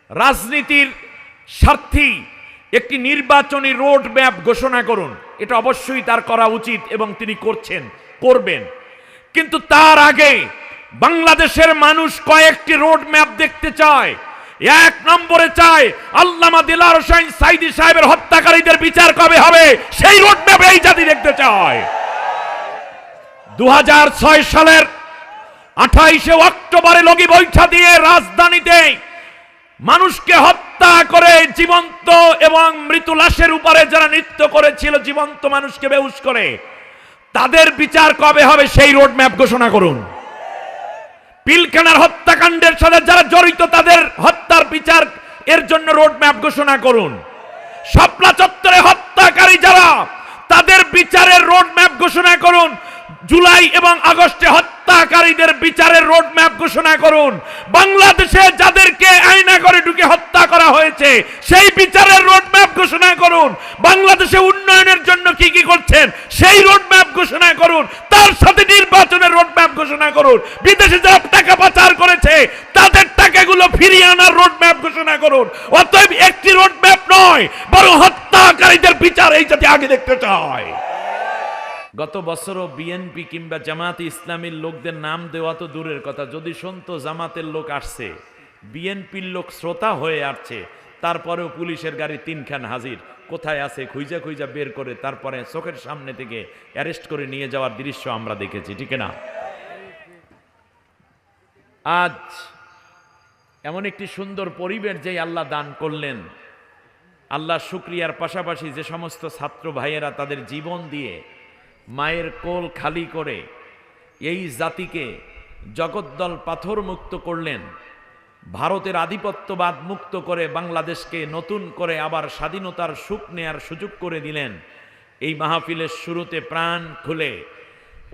রাজনীতির স্বার্থী একটি নির্বাচনী রোড ম্যাপ ঘোষণা করুন। এটা অবশ্যই তার করা উচিত এবং তিনি করবেন। কিন্তু তার আগে বাংলাদেশের মানুষ কয়েকটি রোড ম্যাপ দেখতে চায়। এক নম্বরে চায় আল্লামা দিলওয়ার হোসেন সাঈদী সাহেবের হত্যাকারীদের বিচার কবে হবে, সেই রোড ম্যাপ এই জাতি দেখতে চায়। 2006 সালের 28শে অক্টোবরে লগি বৈঠা দিয়ে রাজধানীতে মানুষকে হত্যা করে জীবন্ত এবং মৃত লাশের উপরে যারা নৃত্য করেছিল, জীবন্ত মানুষকে বেহুশ করে, তাদের বিচার কবে হবে সেই রোড ম্যাপ ঘোষণা করুন। পিলখানার হত্যাকাণ্ডের সাথে যারা জড়িত তাদের হত্যার বিচার এর জন্য রোড ম্যাপ ঘোষণা করুন। শাপলা চত্বরে হত্যাকারী যারা, তাদের বিচারের রোড ম্যাপ ঘোষণা করুন। জুলাই এবং আগস্টে হত্যাকারীদের বিচারের রোড ম্যাপ ঘোষণা করুন। বাংলাদেশে যাদেরকে আয়না করে ঢুকে হত্যা করা হয়েছে সেই বিচারের রোড ম্যাপ ঘোষণা করুন। বাংলাদেশে উন্নয়নের জন্য কি কি করছেন সেই রোড ম্যাপ ঘোষণা করুন। তার সাথে নির্বাচনের রোড ম্যাপ ঘোষণা করুন। বিদেশে যারা টাকা পাচার করেছে তাদের টাকাগুলো ফিরিয়ে আনার রোড ম্যাপ ঘোষণা করুন। অতএব একটি রোড ম্যাপ নয়, বরং হত্যাকারীদের বিচার এই জাতি আগে দেখতে চায়। গত বছরও বিএনপি কিংবা জামাতে ইসলামীর লোকদের নাম দেওয়া তো দূরের কথা, যদি শুনতো জামাতের লোক আসছে, বিএনপির লোক শ্রোতা হয়ে আসছে, তারপরেও পুলিশের গাড়ি 3খান হাজির, কোথায় আছে খুঁজা খুঁজা বের করে তারপরে চোখের সামনে থেকে অ্যারেস্ট করে নিয়ে যাওয়ার দৃশ্য আমরা দেখেছি, ঠিক না? আজ এমন একটি সুন্দর পরিবেশ যে আল্লাহ দান করলেন, আল্লাহ শুকরিয়ার পাশাপাশি যে সমস্ত ছাত্র ভাইয়েরা তাদের জীবন দিয়ে মায়ের কোল খালি করে এই জাতিকে জগদ্দল পাথর মুক্ত করলেন, ভারতের আধিপত্যবাদ মুক্ত করে বাংলাদেশকে নতুন করে আবার স্বাধীনতার সুখ নেয়ার সুযোগ করে দিলেন। এই মাহফিলের শুরুতে প্রাণ খুলে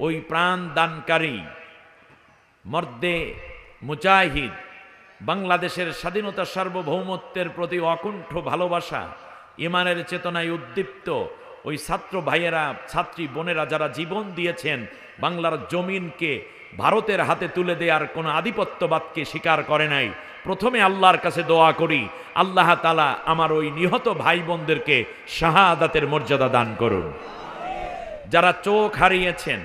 ওই প্রাণ দানকারী মর্দে মুজাহিদ, বাংলাদেশের স্বাধীনতা সার্বভৌমত্বের প্রতি অকুণ্ঠ ভালোবাসা, ইমানের চেতনায় উদ্দীপ্ত ওই ছাত্র ভাইয়েরা, ছাত্রী বোনেরা যারা জীবন দিয়েছেন বাংলার জমিনকে ভারতের হাতে তুলে দেওয়ার কোনো আধিপত্যবাদকে স্বীকার করে নাই, প্রথমে আল্লাহর কাছে দোয়া করি, আল্লাহ তাআলা আমার ওই নিহত ভাই বোনদেরকে শাহাদাতের মর্যাদা দান করুন। যারা চোখ হারিয়েছেন,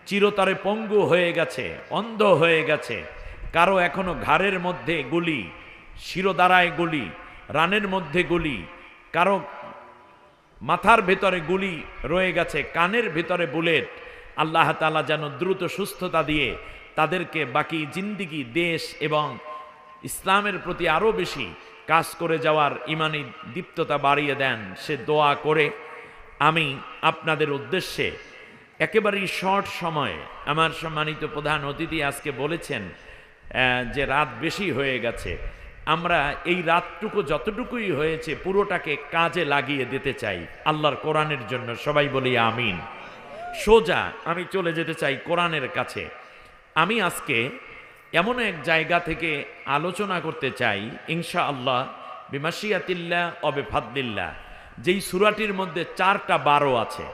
চিরতরে পঙ্গু হয়ে গেছে, অন্ধ হয়ে গেছে, কারো এখনো ঘাড়ের মধ্যে গুলি, শিরোদাঁড়ায় গুলি, রানের মধ্যে গুলি, কারো মাথার ভেতরে গুলি রয়ে গেছে, কানের ভেতরে বুলেট, আল্লাহ তাআলা যেন দ্রুত সুস্থতা দিয়ে তাদেরকে বাকি জিন্দিগি দেশ এবং ইসলামের প্রতি আরও বেশি কাজ করে যাওয়ার ইমানি দীপ্ততা বাড়িয়ে দেন, সে দোয়া করে আমি আপনাদের উদ্দেশ্যে একেবারেই শর্ট সময়ে, আমার সম্মানিত প্রধান অতিথি আজকে বলেছেন যে রাত বেশি হয়ে গেছে, আমরা এই রাতটুকু যতটুকুই হয়েছে পুরোটাকে কাজে লাগিয়ে দিতে চাই আল্লাহর কোরআনের জন্য। সবাই বলি আমিন। সোজা আমি চলে যেতে চাই কোরআনের কাছে। আমি আজকে এমন এক জায়গা থেকে আলোচনা করতে চাই ইনশাআল্লাহ বিমাশিয়াতিল্লাহ ও বিফাদলিল্লাহ, যেই সূরাটির মধ্যে 4টা 12 আছে।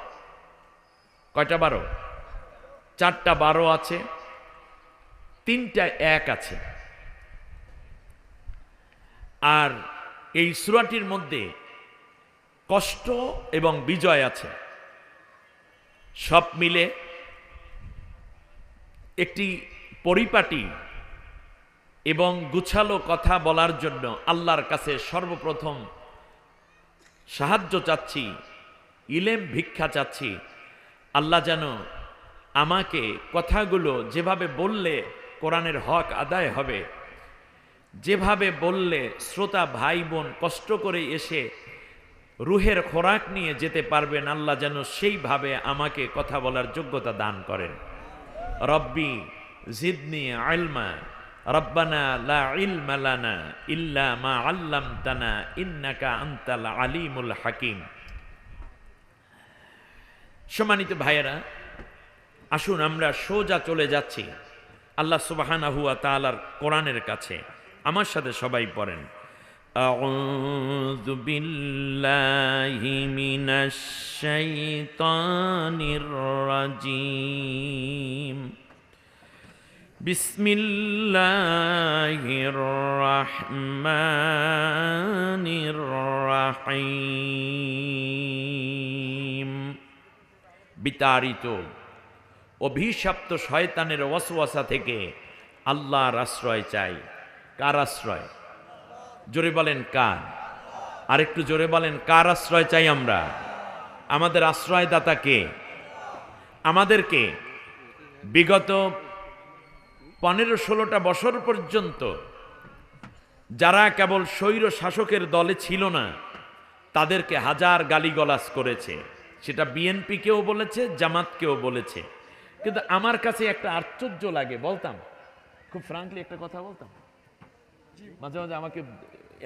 কয়টা 12? 4টা 12 আছে, 3টা 1 আছে। আর এই সূরাটির মধ্যে কষ্ট এবং বিজয় আছে, সব মিলে একটি পরিপাটি এবং গুছালো কথা বলার জন্য আল্লাহর কাছে সর্বপ্রথম সাহায্য চাচ্ছি, ইলম ভিক্ষা চাচ্ছি। আল্লাহ যেন আমাকে কথাগুলো যেভাবে বললে কোরআনের হক আদায় হবে, যেভাবে বললে শ্রোতা ভাই বোন কষ্ট করে এসে রুহের খোরাক নিয়ে যেতে পারবেন, আল্লাহ যেন সেইভাবে আমাকে কথা বলার যোগ্যতা দান করেন। রব্বি জিদনি ইলমা, রব্বানা লা ইলমা লানা ইল্লা মা আল্লামতানা ইন্নাকা আনতাল আলিমুল হাকিম। সম্মানিত ভাইয়েরা, আসুন আমরা সোজা চলে যাচ্ছি আল্লাহ সুবহানাহু ওয়া তাআলার কোরআনের কাছে। আমার সাথে সবাই পড়েন, আউযু বিল্লাহি মিনাশ শাইতানির রাজিম, বিসমিল্লাহির রহমানির রহিম। বিতাড়িত অভিশপ্ত শয়তানের ওয়াসওয়াসা থেকে আল্লাহর আশ্রয় চাই। কার আশ্রয়? জোরে বলেন কার? আরেকটু জোরে বলেন, কার আশ্রয় চাই আমরা? আমাদের আশ্রয়দাতা কে? আমাদেরকে বিগত 15-16টা বছর পর্যন্ত যারা কেবল স্বৈর শাসকের দলে ছিল না, তাদেরকে হাজার গালিগালাজ করেছে। সেটা বিএনপিকেও বলেছে, জামাতকেও বলেছে। কিন্তু আমার কাছে একটা আশ্চর্য লাগে, বলতাম খুব ফ্রাঙ্কলি একটা কথা বলতাম, মাঝে মাঝে আমাকে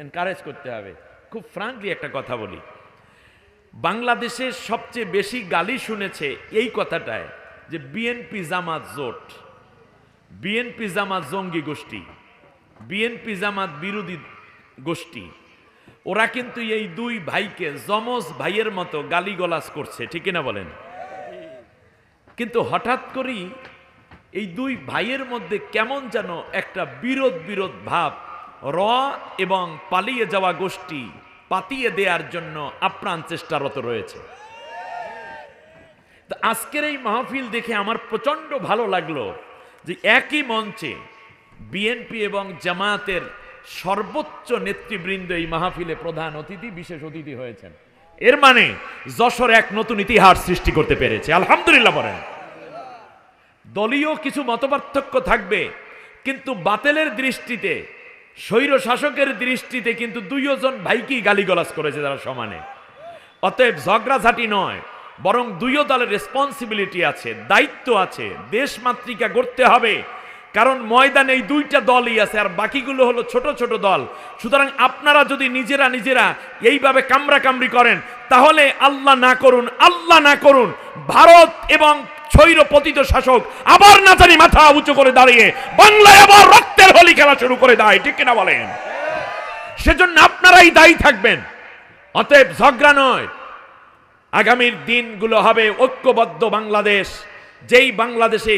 এনকারেজ করতে হবে। খুব ফ্রাঙ্কলি একটা কথা বলি, বাংলাদেশের সবচেয়ে বেশি গালি শুনেছে এই কথাটায় যে বিএনপি জামাত জোট, বিএনপি জামাত জঙ্গি গোষ্ঠী, বিএনপি জামাত বিরোধী গোষ্ঠী। ওরা কিন্তু এই দুই ভাইকে যমজ ভাইয়ের মতো গালিগালাজ করছে, ঠিক না বলেন? কিন্তু হঠাৎ করেই এই দুই ভাইয়ের মধ্যে কেমন যেন একটা বিরোধ বিরোধ ভাব র এবং পালিয়ে যাওয়া গোষ্ঠী পাতিয়ে দেওয়ার জন্য আপ্রাণ চেষ্টারত রয়েছে। তো আজকের এই মাহফিল দেখে আমার প্রচন্ড ভালো লাগলো যে একই মঞ্চে বিএনপি এবং জামায়াতের সর্বোচ্চ নেতৃবৃন্দ এই মাহফিলে প্রধান অতিথি, বিশেষ অতিথি হয়েছেন। এর মানে যশোর এক নতুন ইতিহাস সৃষ্টি করতে পেরেছে, আলহামদুলিল্লাহ বলেন। দলীয় কিছু মতপার্থক্য থাকবে, কিন্তু বাতিলের দৃষ্টিতে, স্বৈর শাসকের দৃষ্টিতে কিন্তু দুইজন ভাইকেই গালিগালাজ করেছে তারা সমানে। অতএব ঝগড়াঝাটি নয়, বরং দুই দলের রেসপন্সিবিলিটি আছে, দায়িত্ব আছে, দেশ মাতৃকা গড়তে হবে। কারণ ময়দানে এই দুইটা দলই আছে, আর বাকিগুলো হলো ছোট ছোট দল। সুতরাং আপনারা যদি নিজেরা নিজেরা এইভাবে কামড়াকামড়ি করেন, তাহলে আল্লাহ না করুন, আল্লাহ না করুন, ভারত এবং স্বৈর পতিত শাসক আবার না জানি মাথা উঁচু করে দাঁড়িয়ে বাংলায় আবার রক্তের হোলি খেলা শুরু করে দেয়, ঠিক কিনা বলেন? সেজন্য আপনারাই দায়ী থাকবেন। অতএব ঝগড়া নয়, আগামীর দিনগুলো হবে ঐক্যবদ্ধ বাংলাদেশ, যেই বাংলাদেশে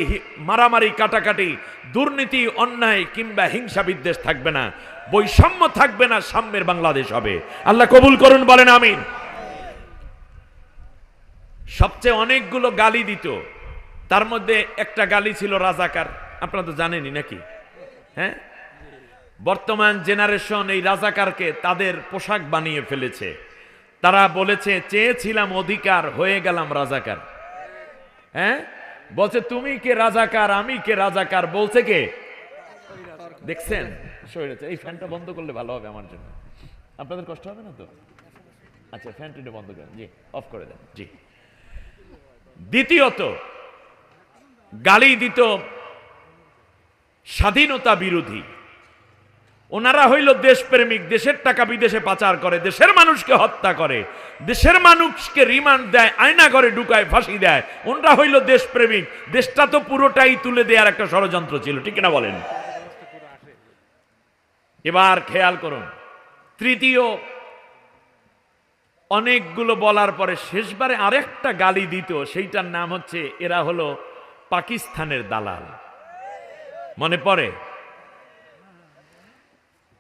মারামারি, কাটাকাটি, দুর্নীতি, অন্যায় কিংবা হিংসা বিদ্বেষ থাকবে না, বৈষম্য থাকবে না, সাম্যের বাংলাদেশ হবে। আল্লাহ কবুল করুন, বলেন আমিন। সবচেয়ে অনেকগুলো গালি দিত, তার মধ্যে একটা গালি ছিল রাজাকার। আপনারা তো জানেনই নাকি? হ্যাঁ, বর্তমান জেনারেশন এই রাজাকারকে তাদের পোশাক বানিয়ে ফেলেছে। তারা বলেছে চেয়েছিলাম অধিকার, হয়ে গেলাম রাজাকার। হ্যাঁ, বলছে তুমি কে রাজাকার, আমি কে রাজাকার, বলছে কে? দেখছেন? এই ফ্যানটা বন্ধ করলে ভালো হবে আমার জন্য, আপনাদের কষ্ট হবে না তো? আচ্ছা, ফ্যানটা বন্ধ করেন, জি, অফ করে দেন, জি। দ্বিতীয়ত গালি দিত স্বাধীনতা বিরোধী। ওনারা হইল দেশপ্রেমিক, দেশের টাকা বিদেশে পাচার করে, দেশের মানুষকে হত্যা করে, দেশের মানুষকে রিমান্ড দেয়, আয়না ঘরে ঢুকায়, ফাঁসি দেয়। ওনারা হইল দেশপ্রেমিক। দেশটা তো পুরোটাই তুলে দেওয়ার একটা ষড়যন্ত্র ছিল, ঠিক না বলেন? এবার খেয়াল করুন, তৃতীয় অনেকগুলো বলার পরে শেষবারে আরেকটা গালি দিত, সেইটার নাম হচ্ছে এরা হলো পাকিস্তানের দালাল। মনে পড়ে?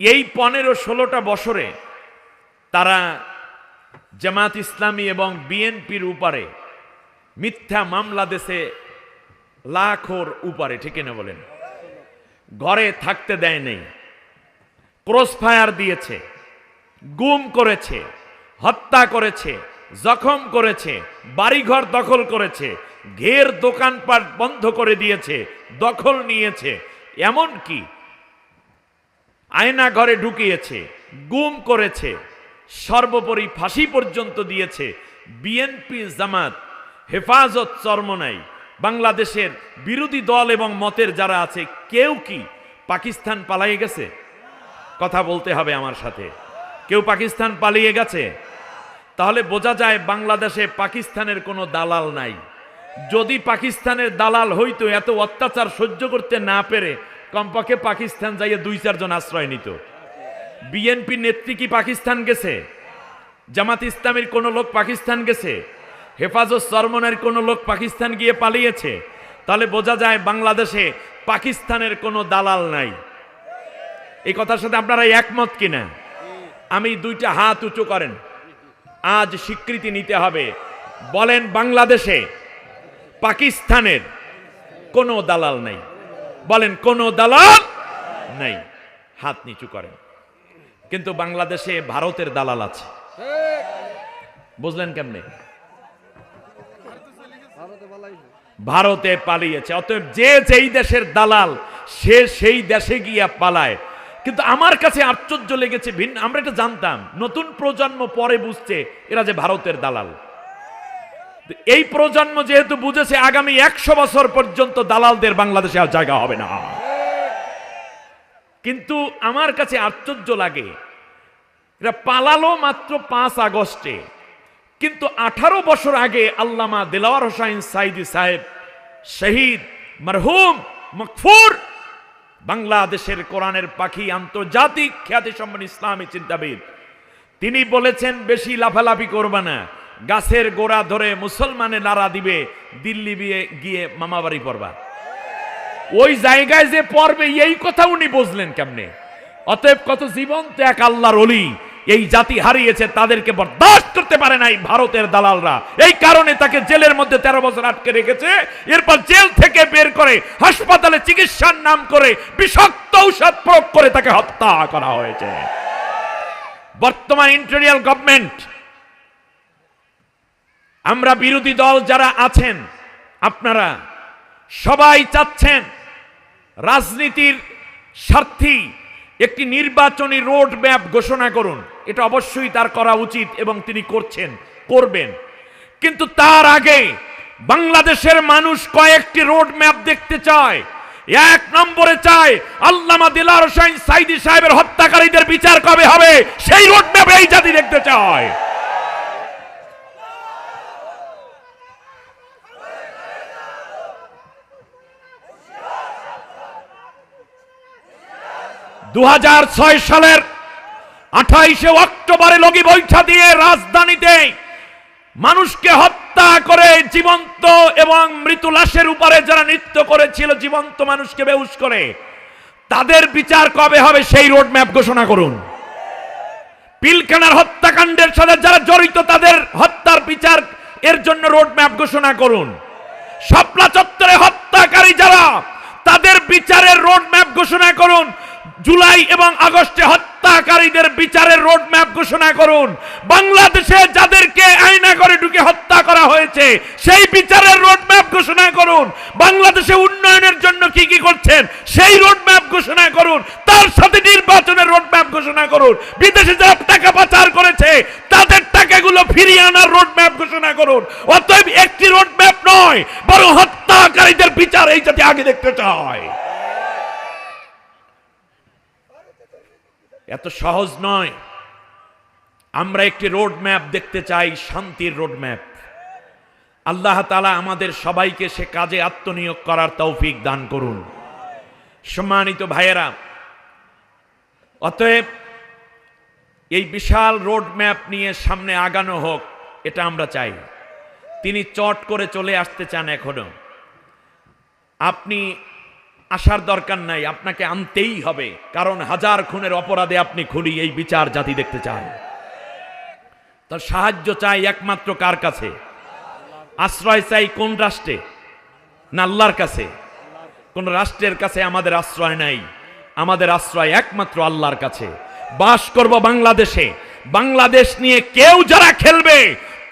এই 15-16টা বছরে তারা জামাত ইসলামী এবং বিএনপির উপরে মিথ্যা মামলা দেশে লাখোর উপরে, ঠিক না বলেন? ঘরে থাকতে দেয় নেই, ক্রসফায়ার দিয়েছে, গুম করেছে, হত্যা করেছে, জখম করেছে, বাড়িঘর দখল করেছে, ঘের দোকানপাট বন্ধ করে দিয়েছে, দখল নিয়েছে, এমনকি আয়না ঘরে ঢুকিয়েছে, গুম করেছে, সর্বোপরি ফাঁসি পর্যন্ত দিয়েছে। বিএনপি, জামাত, হেফাজত, চরমনাই, বাংলাদেশের বিরোধী দল এবং মতের যারা আছে, কেউ কি পাকিস্তান পালিয়ে গেছে? কথা বলতে হবে আমার সাথে। কেউ পাকিস্তান পালিয়ে গেছে? তাহলে বোঝা যায় বাংলাদেশে পাকিস্তানের কোনো দালাল নাই। যদি পাকিস্তানের দালাল হইতো, এত অত্যাচার সহ্য করতে না পেরে কমপক্ষে পাকিস্তান যাইয়ে 2-4 জন আশ্রয় নিত। বিএনপি নেত্রী কি পাকিস্তান গেছে? জামাত ইসলামের কোন লোক পাকিস্তান গেছে? হেফাজত চরমনার কোন লোক পাকিস্তান গিয়ে পালিয়েছে? তাহলে বোঝা যায় বাংলাদেশে পাকিস্তানের কোনো দালাল নাই। এই কথার সাথে আপনারা একমত কিনা? আমি দুইটা হাত উঁচু করেন, আজ স্বীকৃতি নিতে হবে। বলেন বাংলাদেশে পাকিস্তানের কোনো দালাল নাই। বলেন কোনো দালাল নাই, হাত নিচু করেন। কিন্তু বাংলাদেশে ভারতের দালাল আছে। বুঝলেন কেমনে? ভারতে পালিয়েছে। অতএব যে যেই দেশের দালাল সে সেই দেশে গিয়া পালায়। কিন্তু আমার কাছে আশ্চর্য লেগেছে, ভিন্ন, আমরা এটা জানতাম, নতুন প্রজন্ম পরে বুঝছে এরা যে ভারতের দালাল। এই প্রজন্ম যেহেতু বুঝেছে, আগামী 100 বছর পর্যন্ত দালালদের বাংলাদেশে আর জায়গা হবে না। কিন্তু আমার কাছে আশ্চর্য লাগে, এরা পালালো মাত্র 5 আগস্টে, কিন্তু 18 বছর আগে আল্লামা দিলওয়ার হোসাইন সাইদি সাহেব, শহীদ মরহুম মকফুর, বাংলাদেশের কোরআনের পাখি, আন্তর্জাতিক খ্যাতিসম্পন্ন ইসলামী চিন্তাবিদ, তিনি বলেছেন বেশি লাফালাফি করবে না, গাছের গোড়া ধরে মুসলমানে নারা দিবে, দিল্লি গিয়ে মামাবাড়ি পড়বা। ওই জায়গায় যে পড়বে এই কথা উনি বুঝলেন কেমনে? অতএব কত জীবন্ত এক আল্লাহর ওলি এই জাতি হারিয়েছে, তাদেরকে বরদাস্ত করতে পারে নাই ভারতের দালালরা। এই কারণে তাকে জেলের মধ্যে 13 বছর আটকে রেখেছে। এরপর জেল থেকে বের করে হাসপাতালে চিকিৎসার নাম করে বিষাক্ত ঔষধ প্রয়োগ করে তাকে হত্যা করা হয়েছে। বর্তমান ইন্টেরিয়াল গভর্নমেন্ট, আমরা বিরোধী দল যারা আছেন, আপনারা সবাই চাচ্ছেন রাজনীতির স্বার্থী একটি নির্বাচনী রোড ম্যাপ ঘোষণা করুন। এটা অবশ্যই তার করা উচিত এবং তিনি করছেন, করবেন। কিন্তু তার আগে বাংলাদেশের মানুষ কয়েকটি রোড ম্যাপ দেখতে চায়। 1 নম্বরে চায় আল্লামা দিলওয়ার হোসাইন সাইদি সাহেবের হত্যাকারীদের বিচার কবে হবে, সেই রোড ম্যাপ এই জাতি দেখতে চায়। সালের 28শে অক্টোবরে লগি বৈঠা দিয়ে রাজধানীতে মানুষকে হত্যা করে জীবন্ত এবং মৃত লাশের উপরে যারা নৃত্য করেছিল, জীবন্ত মানুষকে বেহুশ করে, তাদের বিচার কবে হবে সেই রোড ম্যাপ ঘোষণা করুন। পিলখানার হত্যাকাণ্ডের সাথে যারা জড়িত তাদের হত্যার বিচার এর জন্য রোড ম্যাপ ঘোষণা করুন। শাপলা চত্বরে হত্যাকারী যারা, তাদের বিচারের রোড ম্যাপ ঘোষণা করুন। জুলাই এবং আগস্টে হত্যাকারীদের বিচারের রোড ম্যাপ ঘোষণা করুন। বাংলাদেশে যাদেরকে আয়না করে ঢুকে হত্যা করা হয়েছে সেই বিচারের রোড ম্যাপ ঘোষণা করুন। বাংলাদেশে উন্নয়নের জন্য কি কি করছেন সেই রোড ম্যাপ ঘোষণা করুন। তার সাথে নির্বাচনের রোড ম্যাপ ঘোষণা করুন। বিদেশে যারা টাকা পাচার করেছে তাদের টাকাগুলো ফিরিয়ে আনার রোড ম্যাপ ঘোষণা করুন। অতএব একটি রোড ম্যাপ নয়, বরং হত্যাকারীদের বিচার এই জাতি আগে দেখতে চায়। এত সহজ নয়। আমরা একটি রোড ম্যাপ দেখতে চাই, শান্তির রোড ম্যাপ। আল্লাহ তাআলা আমাদের সবাইকে সে কাজে আত্মনিয়োগ করার তৌফিক দান করুন। সম্মানিত ভাইয়েরা, অতএব এই বিশাল রোড ম্যাপ নিয়ে সামনে আগানো হোক, এটা আমরা চাই। তিনি চট করে চলে আসতে চান এখনো। আপনি আসার দরকার নাই, আপনাকে আনতেই হবে, কারণ 1000 খুনের অপরাধে আপনি খুনি, এই বিচার জাতি দেখতে চায়। তার সাহায্য চাই একমাত্র কার কাছে? আশ্রয় চাই কোন রাষ্ট্রে? না আল্লাহর কাছে। কোন রাষ্ট্রের কাছে আমাদের আশ্রয় নাই, আমাদের আশ্রয় একমাত্র আল্লাহর কাছে। বাস করব বাংলাদেশে। বাংলাদেশ নিয়ে কেউ যারা খেলবে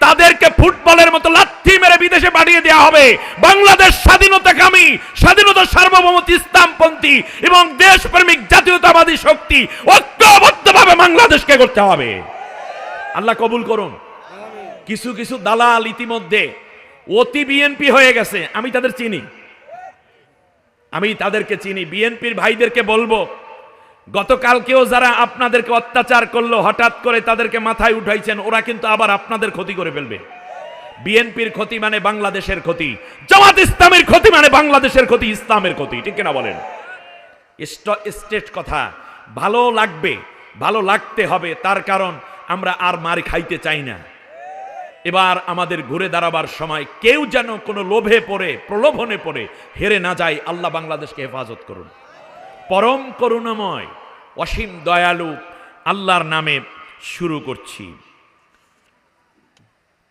তাদেরকে ফুটবলের মতো লাথি মেরে বিদেশে পাঠিয়ে দেওয়া হবে। বাংলাদেশ স্বাধীনতাকামী, স্বাধীনতা সার্বভৌমত্ব ইসলামপন্থী এবং দেশপ্রেমিক জাতীয়তাবাদী শক্তি ঐক্যবদ্ধভাবে বাংলাদেশকে করতে হবে। আল্লাহ কবুল করুন। কিছু কিছু দালাল ইতিমধ্যে অতি বিএনপি হয়ে গেছে, আমি তাদের চিনি, আমি তাদেরকে চিনি। বিএনপির ভাইদেরকে বলবো, গতকালকেও যারা আপনাদেরকে অত্যাচার করলো, হঠাৎ করে তাদেরকে মাথায় উঠাইছেন, ওরা কিন্তু আবার আপনাদের ক্ষতি করে ফেলবে। বিএনপির ক্ষতি মানে বাংলাদেশের ক্ষতি, জামাত ইসলামের ক্ষতি মানে বাংলাদেশের ক্ষতি, ইসলামের ক্ষতি, ঠিক কিনা বলেন? স্টেট কথা ভালো লাগবে, ভালো লাগতে হবে, তার কারণ আমরা আর মার খাইতে চাই না। এবার আমাদের ঘুরে দাঁড়াবার সময় কেউ যেন কোনো লোভে পড়ে প্রলোভনে পড়ে হেরে না যায়। আল্লাহ বাংলাদেশকে হেফাজত করুন। পরম করুণাময় অসীম দয়ালু আল্লাহর নামে শুরু করছি।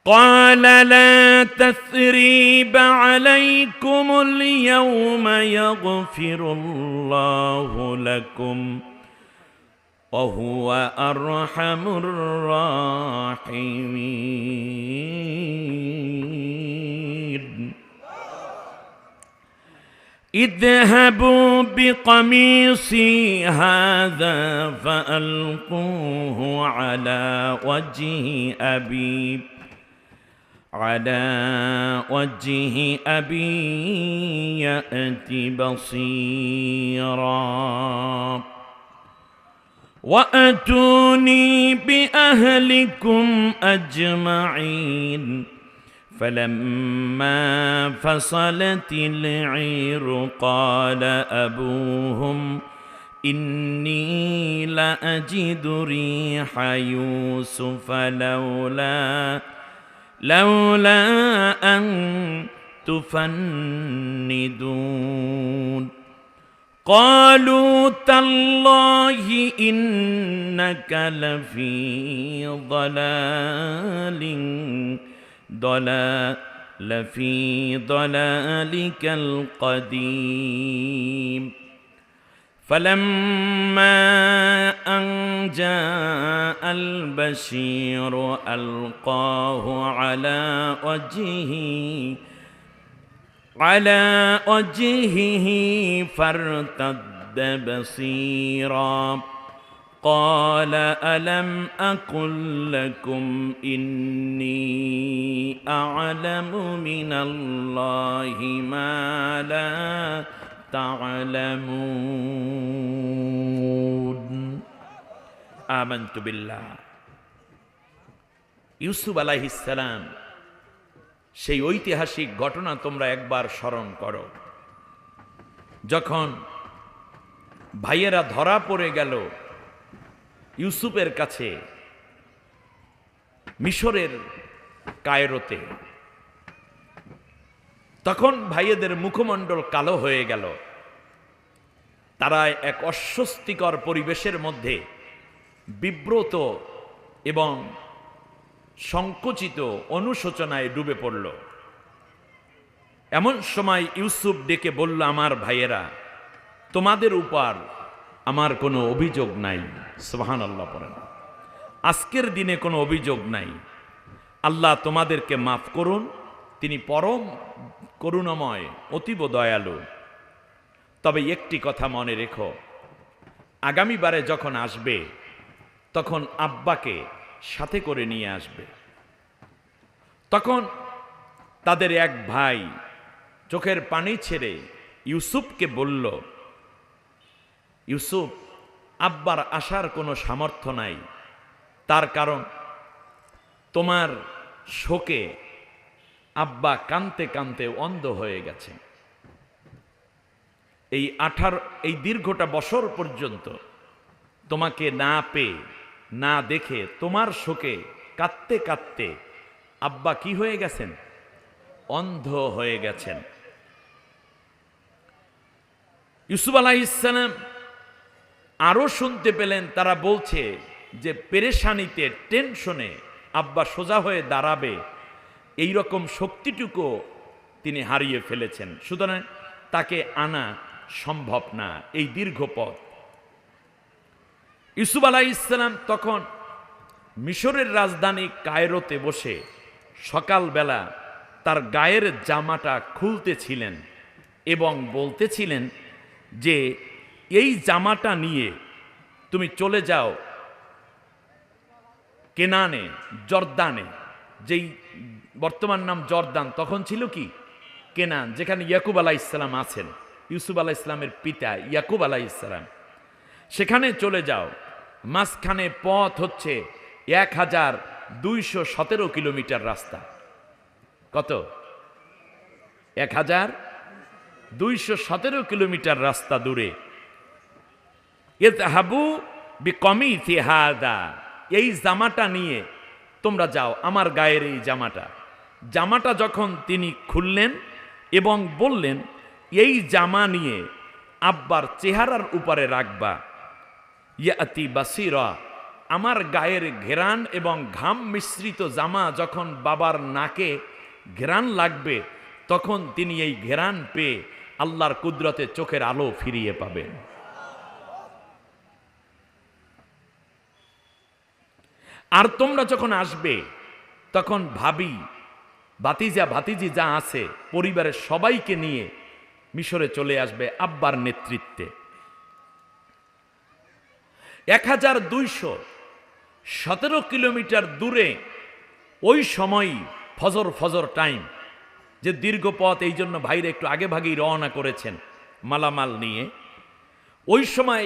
قال لا تثريب عليكم اليوم يغفر الله لكم وهو أرحم الراحمين اذهبوا بقميصي هذا فألقوه على وجه أبي يأت بصيرا وأتوني بأهلكم أجمعين فلما فصلت العير قال أبوهم إني لأجد ريح يوسف لولا أن تفندون قالوا تالله إنك لفي ضلالك القديم فلما أن جاء البشير ألقاه على وجهه فارتد بصيرا قال ألم أقل لكم إني أعلم من الله ما لا تعلمون آمنت بالله ইউসুফ আলাইহিস সালাম সেই ঐতিহাসিক ঘটনা তোমরা একবার স্মরণ করো। যখন ভাইয়েরা ধরা পড়ে গেল ইউসুফের কাছে মিশরের কায়রোতে, তখন ভাইয়েদের মুখমণ্ডল কালো হয়ে গেল। তারা এক অস্বস্তিকর পরিবেশের মধ্যে বিব্রত এবং সংকুচিত অনুশোচনায় ডুবে পড়ল। এমন সময় ইউসুফ ডেকে বলল, আমার ভাইয়েরা, তোমাদের উপর আমার কোনো অভিযোগ নাই। সুবহানাল্লাহ পড়েন। আজকের দিনে কোনো অভিযোগ নাই। আল্লাহ তোমাদেরকে মাফ করুন, তিনি পরম করুণাময় অতীব দয়ালু। তবে একটি কথা মনে রেখো, আগামীবারে যখন আসবে তখন আব্বাকে সাথে করে নিয়ে আসবে। তখন তাদের এক ভাই চোখের পানি ছেড়ে ইউসুফকে বলল, ইউসুফ, আব্বার আসার কোনো সামর্থ্য নাই, তার কারণ তোমার শোকে আব্বা কাঁদতে কাঁদতে অন্ধ হয়ে গেছে। এই দীর্ঘটা বছর পর্যন্ত তোমাকে না পেয়ে না দেখে তোমার শোকে কাঁদতে কাঁদতে আব্বা কি হয়ে গেছেন? অন্ধ হয়ে গেছেন। ইউসুফ আলাইহিস সালাম আরো শুনতে পেলেন তারা বলছে যে পেরেশানিতে টেনশনে আব্বা সোজা হয়ে দাঁড়াবে এই রকম শক্তিটুকু তিনি হারিয়ে ফেলেছেন, সুতরাং তাকে আনা সম্ভব না এই দীর্ঘ পথ। ইউসুফ আলাইহিস সালাম তখন মিশরের রাজধানী কায়রোতে বসে সকালবেলা তার গায়ের জামাটা খুলতেছিলেন এবং বলতেছিলেন যে এই জামাটা নিয়ে তুমি চলে যাও কেনানে, জর্দানে, যেই বর্তমান নাম জর্দান, তখন ছিল কি কেনান, যেখানে ইয়াকুব আলাইহিস সালাম আছেন, ইউসুফ আলাইহিস সালামের পিতা ইয়াকুব আলাইহিস সালাম। সেখানে চলে যাও। মাঝখানে পথ হচ্ছে 1217 কিলোমিটার রাস্তা। কত? 1217 কিলোমিটার রাস্তা দূরে। ইযহাবু বিকমিসি হাযা, এই জামাটা নিয়ে তোমরা যাও, আমার গায়ের এই জামাটা যখন তিনি খুললেন এবং বললেন, এই জামা নিয়ে আব্বার চেহারার উপরে রাখবা, ইয়াতি বাসিরা, আমার গায়ের ঘেরান এবং ঘাম মিশ্রিত জামা যখন বাবার নাকে ঘেরান লাগবে, তখন তিনি এই ঘেরান পেয়ে আল্লাহর কুদরতে চোখের আলো ফিরিয়ে পাবেন। আর তোমরা যখন আসবে তখন ভাবি, ভাতিজা ভাতিজি যা আছে পরিবারের সবাইকে নিয়ে মিশরে চলে আসবে আব্বার নেতৃত্বে। 1217 কিলোমিটার দূরে, ওই সময় ফজর টাইম, যে দীর্ঘ পথ, এই জন্য ভাইরা একটু আগে ভাগেই রওনা করেছেন মালামাল নিয়ে। ওই সময়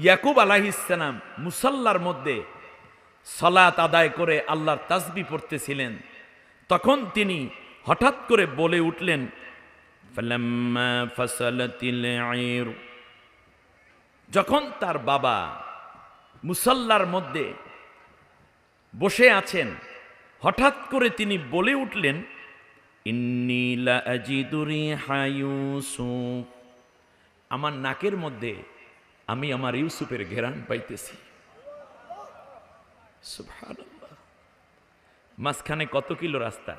ইয়াকুব আলাইহিস সালাম মুসাল্লার মধ্যে সালাত আদায় করে আল্লাহর তাসবিহ পড়তেছিলেন। তখন তিনি হঠাৎ করে বলে উঠলেন, ফালাম্মা ফাসালাতিল আইর, যখন তার বাবা মুসাল্লার মধ্যে বসে আছেন, হঠাৎ করে তিনি বলে উঠলেন, ইন্নী লা আজিদু রিহা ইউসুফ, আমার নাকের মধ্যে আমি আমার ইউসুফের ঘেরান পাইতেছি। সুবহানাল্লাহ। মাঝখানে কত কিলো রাস্তা?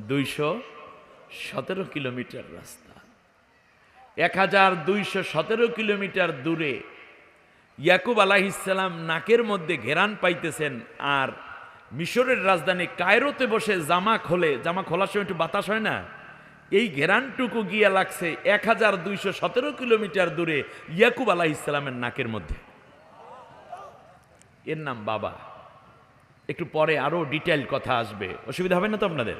1217 কিলোমিটার রাস্তা। 1217 কিলোমিটার দূরে ইয়াকুব আলাইহিস সালাম নাকের মধ্যে ঘেরান পাইতেছেন, আর মিশরের রাজধানী কায়রোতে বসে জামা খোলার সময় একটু বাতাস হয় না, এই ঘেরানটুকু গিয়া লাগছে 1217 কিলোমিটার দূরে ইয়াকুব আলাইহিস সালামের নাকের মধ্যে। এর নাম বাবা। একটু পরে আরো ডিটেইল কথা আসবে, অসুবিধা হবে না তো আপনাদের?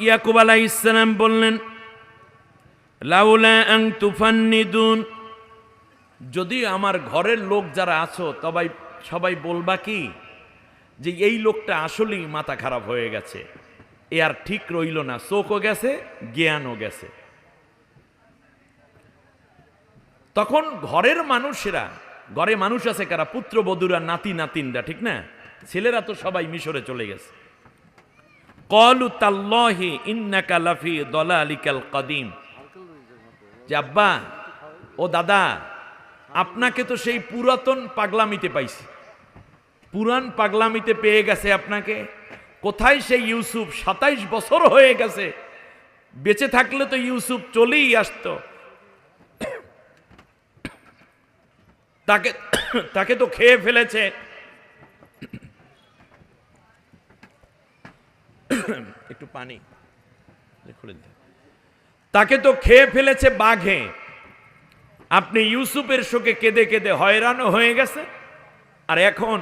ইয়াকুব আলাইহিস সালাম বললেন, লাউলা আন তুফান্নিদুন, যদি আমার ঘরের লোক যারা আছো সবাই বলবা কি যে এই লোকটা আসলেই মাথা খারাপ হয়ে গেছে, এ আর ঠিক রইল না, চোখও গেছে জ্ঞানও গেছে। তখন ঘরের মানুষেরা, ঘরে মানুষ আছে কারা? পুত্রবধূরা, নাতিনরা, ঠিক না? ছেলেরা তো সবাই মিশরে চলে গেছে। ক্বালু তাল্লাহি ইন্নাকা লাফি দালালিকাল কাদিম, যে আব্বা ও দাদা, আপনাকে তো সেই পুরাতন পাগলামিতে পাইছি, পুরান পাগলামিতে পেয়ে গেছে আপনাকে। কোথায় সেই ইউসুফ? 27 বছর হয়ে গেছে, বেঁচে থাকলে তো ইউসুফ চলেই আসতো, তাকে তো খেয়ে ফেলেছে। একটু পানি খুলে দিন। তাকে তো খেয়ে ফেলেছে বাঘে। আপনি ইউসুফের শোকে কেঁদে কেঁদে হয়রানও হয়ে গেছে, আর এখন